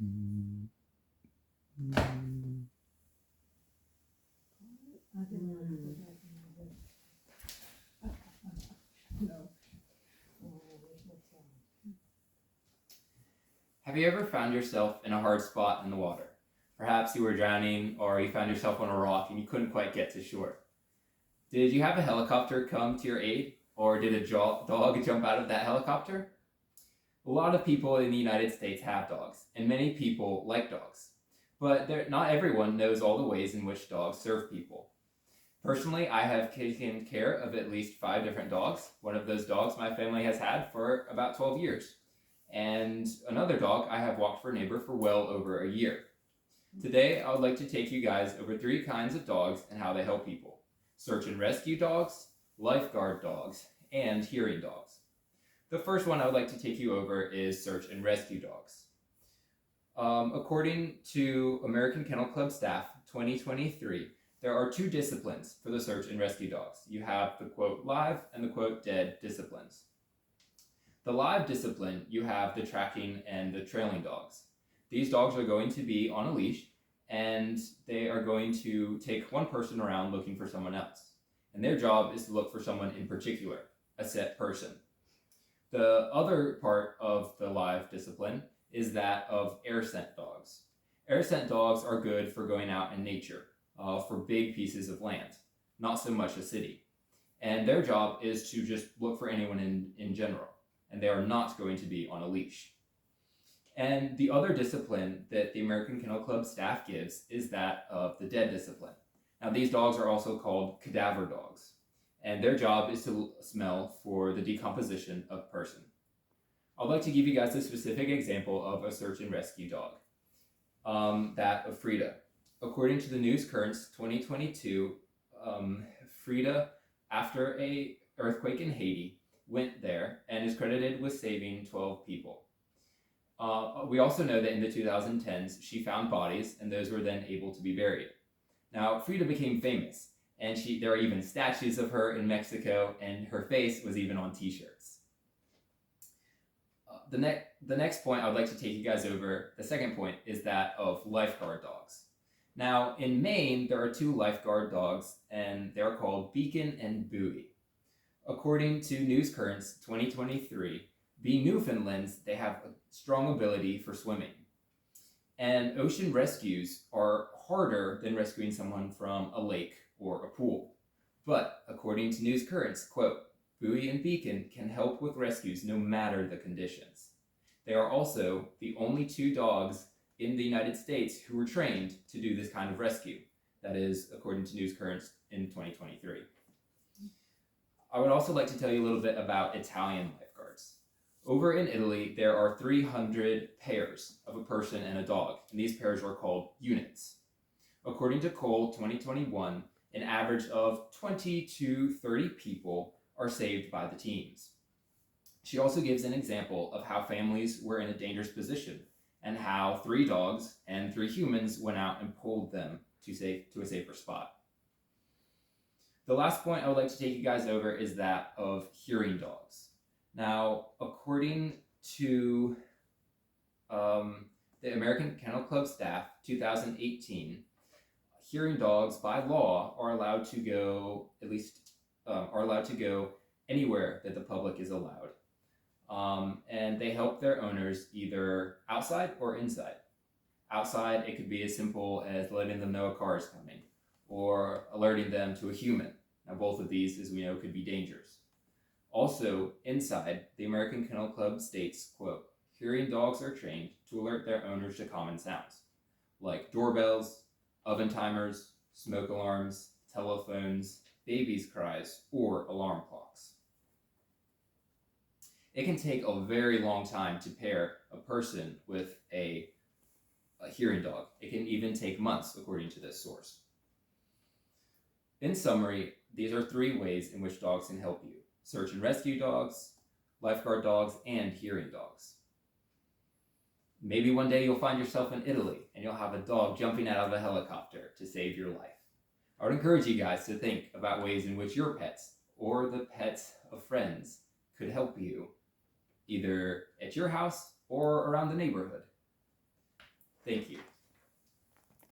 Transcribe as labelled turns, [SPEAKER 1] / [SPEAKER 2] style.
[SPEAKER 1] Mm.
[SPEAKER 2] Have you ever found yourself in a hard spot in the water? Perhaps you were drowning or you found yourself on a rock and you couldn't quite get to shore. Did you have a helicopter come to your aid, or did a dog jump out of that helicopter? A lot of people in the United States have dogs, and many people like dogs. But not everyone knows all the ways in which dogs serve people. Personally, I have taken care of at least 5 different dogs. One of those dogs my family has had for about 12 years. And another dog I have walked for a neighbor for well over a year. Today, I would like to take you guys over 3 kinds of dogs and how they help people: search and rescue dogs, lifeguard dogs, and hearing dogs. The first one I would like to take you over is search and rescue dogs. According to American Kennel Club staff 2023, there are 2 disciplines for the search and rescue dogs. You have the quote live and the quote dead disciplines. The live discipline, you have the tracking and the trailing dogs. These dogs are going to be on a leash, and they are going to take one person around looking for someone else. And their job is to look for someone in particular, a set person. The other part of the live discipline is that of air scent dogs. Air scent dogs are good for going out in nature, for big pieces of land, not so much a city. And their job is to just look for anyone in general, and they are not going to be on a leash. And the other discipline that the American Kennel Club staff gives is that of the dead discipline. Now, these dogs are also called cadaver dogs, and their job is to smell for the decomposition of a person. I'd like to give you guys a specific example of a search and rescue dog, that of Frida. According to the News Currents 2022, Frida, after an earthquake in Haiti, went there and is credited with saving 12 people. We also know that in the 2010s, she found bodies, and those were then able to be buried. Now, Frida became famous, and there are even statues of her in Mexico, and her face was even on t-shirts. The next point I would like to take you guys over, the second point, is that of lifeguard dogs. Now, in Maine, there are 2 lifeguard dogs, and they're called Beacon and Buoy. According to News Currents 2023, being Newfoundlands, they have a strong ability for swimming. And ocean rescues are harder than rescuing someone from a lake or a pool. But according to News Currents, quote, Buoy and Beacon can help with rescues no matter the conditions. They are also the only 2 dogs in the United States who were trained to do this kind of rescue. That is, according to News Currents in 2023. I would also like to tell you a little bit about Italian lifeguards. Over in Italy, there are 300 pairs of a person and a dog, and these pairs are called units. According to Cole 2021, an average of 20 to 30 people are saved by the teams. She also gives an example of how families were in a dangerous position and how 3 dogs and 3 humans went out and pulled them to a safer spot. The last point I would like to take you guys over is that of hearing dogs. Now, according to the American Kennel Club staff 2018, hearing dogs by law are allowed to go anywhere that the public is allowed. And they help their owners either outside or inside. Outside, it could be as simple as letting them know a car is coming, or alerting them to a human. Now, both of these, as we know, could be dangerous. Also, inside, the American Kennel Club states, quote, hearing dogs are trained to alert their owners to common sounds, like doorbells, oven timers, smoke alarms, telephones, babies' cries, or alarm clocks. It can take a very long time to pair a person with a hearing dog. It can even take months, according to this source. In summary, these are 3 ways in which dogs can help you: search and rescue dogs, lifeguard dogs, and hearing dogs. Maybe one day you'll find yourself in Italy and you'll have a dog jumping out of a helicopter to save your life. I would encourage you guys to think about ways in which your pets or the pets of friends could help you, either at your house or around the neighborhood. Thank you.